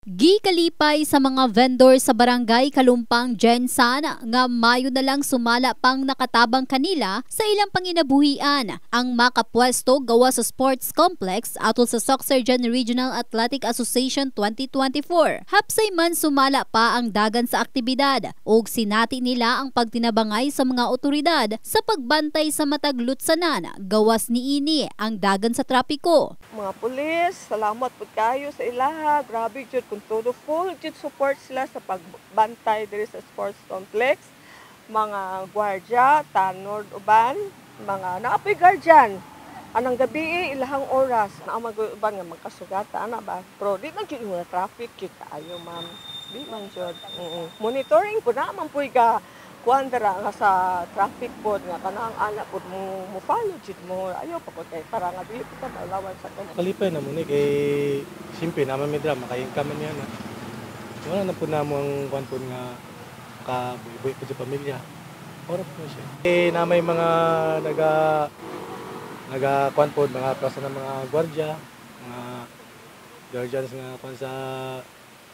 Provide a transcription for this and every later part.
Gikalipay sa mga vendor sa barangay Kalumpang Gensan nga Mayo na lang sumala pang nakatabang kanila sa ilang panginabuhian ang makapwesto gawa sa sports complex atol sa Soxargen Regional Athletic Association 2024. Hapsay man sumala pa ang dagan sa aktibidad ug sinati nila ang pagtinabangay sa mga otoridad sa pagbantay sa matag lutsanan gawas niini ang dagan sa trapiko. Mga pulis, salamat po kayo sa ilaha. Grabe jud kung todo full jud support sila sa pagbantay diri sa sports complex. Mga gwardiya, tanod uban, mga naapoy guardian. Anang gabi ilahang oras na mag-uban nga magkasugata ana ba. Pero di man jud yung traffic jud kaayo ma'am. Di man jud. Monitoring po naman po ka kuandara nga sa traffic pod nga kanang ana pod mo follow jud mo ayo pa pod kay para nga dili kita malawan sa kanila. Kalipay na mo ni kay simple naman may drama kay kaman yan. Wala na po namo ang kuan pod nga kabuhi po sa pamilya. Ora po siya. Na may mga naga kuan pod mga plaza ng mga gwardiya, mga guardians nga kuan sa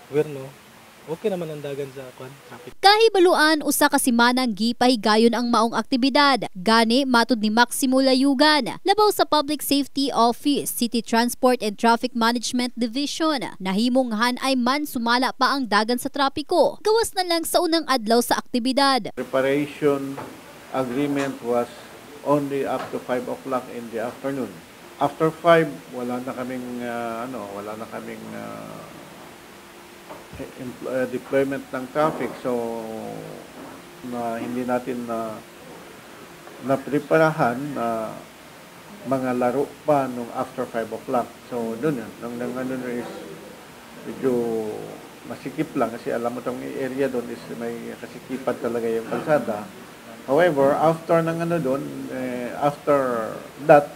gobyerno. Okay naman ang dagan sa kuan traffic. Kahibaluan usa ka semanang gipahigayon ang maong aktibidad. Gani matud ni Maximo Layugan, labaw sa Public Safety Office, City Transport and Traffic Management Division. Nahimong hanay man sumala pa ang dagan sa trapiko. Gawas na lang sa unang adlaw sa aktibidad. Preparation agreement was only up to 5 o'clock in the afternoon. After 5, wala na kaming deployment ng traffic, so hindi natin na preparahan na mga laro pa nung after 5 o'clock. So doon yun, nang ano is medyo masikip lang kasi alam mo tong area doon is may kasikipan talaga yung kalsada. However, after ng after that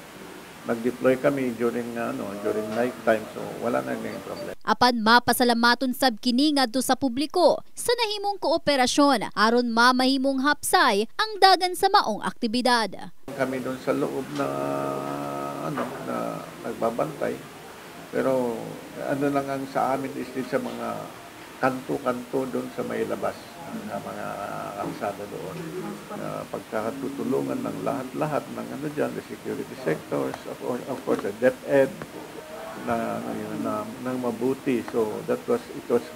nag-deploy kami during night time, so wala na naging problem. Apan mapasalamaton sab kini ngadto sa publiko sa nahimong kooperasyon aron mamahimong hapsay ang dagan sa maong aktibidad. Kami doon sa loob na nagbabantay. Pero lang ang sa amin is din sa mga kanto-kanto doon sa may labas ng mga kalsada doon. Pagkakatutulungan ng lahat-lahat ng dyan, the security sectors, of course, the DepEd, ng mabuti. So it was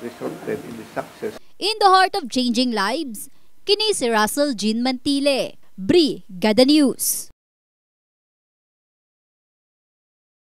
resulted in the success. In the heart of changing lives, kini si Russell Jean Mantile, Brigada News.